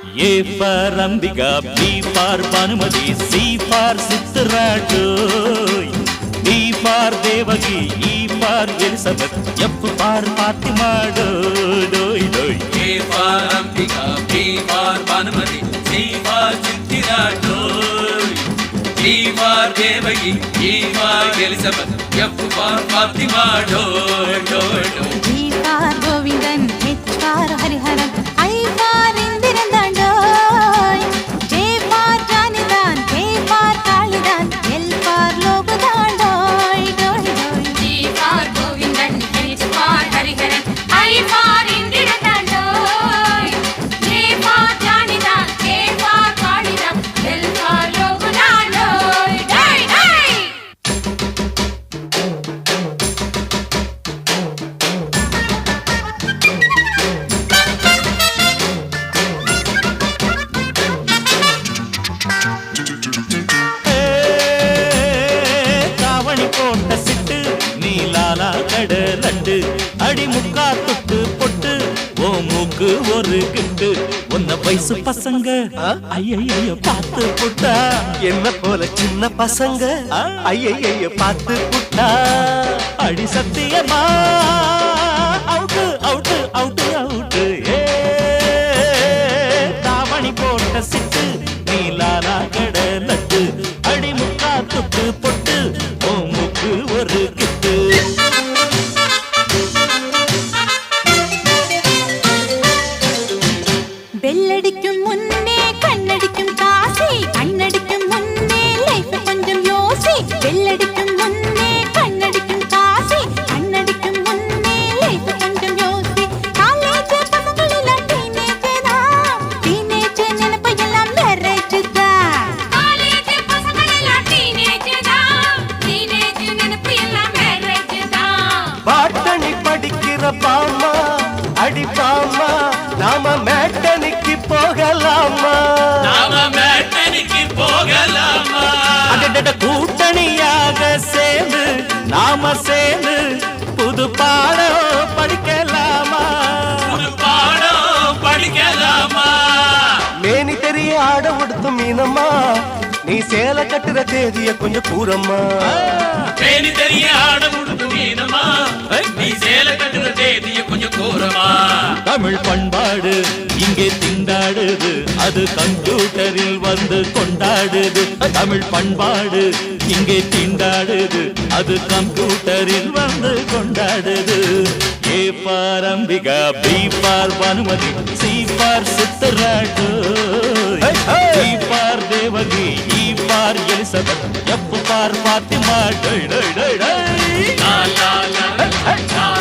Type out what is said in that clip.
A for Ambika, B for Bhanumati, C for Sittaratoy, D for Devaki, E for Elizabeth, F for Fatima, doi doi. A for Ambika, B for Bhanumati, C for Sittaratoy, D for Devaki, E for Elizabeth, F for Fatima, doi doi doi. G for Govindan, H for Hariharan, I for Indirandan. Laddu அடி முக்கா தொட்டு பொட்டு ஓ மூக்கு ஒரு கிட்டு ஒன்ன வயசு பசங்க ஐயையோ பார்த்து புட்டா என்ன போல சின்ன பசங்க ஐயையோ பார்த்து புட்டா அடி சத்தியமா அவுட்டு அவுட்டு அவுட்டு அவுட்டு தாவணி போட்ட சிட்டு நீலாலா கட லட்டு அடி முக்கா தொட்டு பொட்டு ஓ மூக்கு ஒரு கிட்டு பெல்லடிக்கும் முன்னே கண்ணடிக்கும் காசி கண்ணடிக்கும் முன்னே லைஃப் கொஞ்சம் யோசி பெல்லடிக்கும் முன்னே கண்ணடிக்கும் காசி கண்ணடிக்கும் முன்னே லைஃப் கொஞ்சம் யோசி காலேஜ் பசங்கள் எல்லாம் டீனேஜ் நினைப்பு எல்லாம் மேரேஜ் தான் காலேஜ் பசங்கள் எல்லாம் டீனேஜ் நினைப்பு எல்லாம் மேரேஜ் தான் பாட்டனி படிக்கிற பாமா அடி பாமா நாம மேட்டனிக்கு போகலாமா அடடட கூட்டணியாக சேர்ந்து நாம சேர்ந்து புது பாடம் படிக்கலாமா மேனி தெரிய ஆட உடுத்து மீனம்மா நீ சேலை கட்டுற தேதிய கொஞ்சம் கூறம்மா மேனி தெரிய ஆட உடுத்து மீனம்மா நீ சேலை கட்டுற தேதிய கொஞ்சம் கூறம்மா தமிழ் பண்பாடு இங்கே திண்டாடுது அது கம்ப்யூட்டரில் வந்து கொண்டாடுது தமிழ் பண்பாடு இங்கே திண்டாடுது அது கம்ப்யூட்டரில் வந்து கொண்டாடுது A for Ambika, B for Bhanumati, C for Sittaratoy, D for Devaki, E for Elizabeth, F for Fatima, doi doi doi doi. la la la la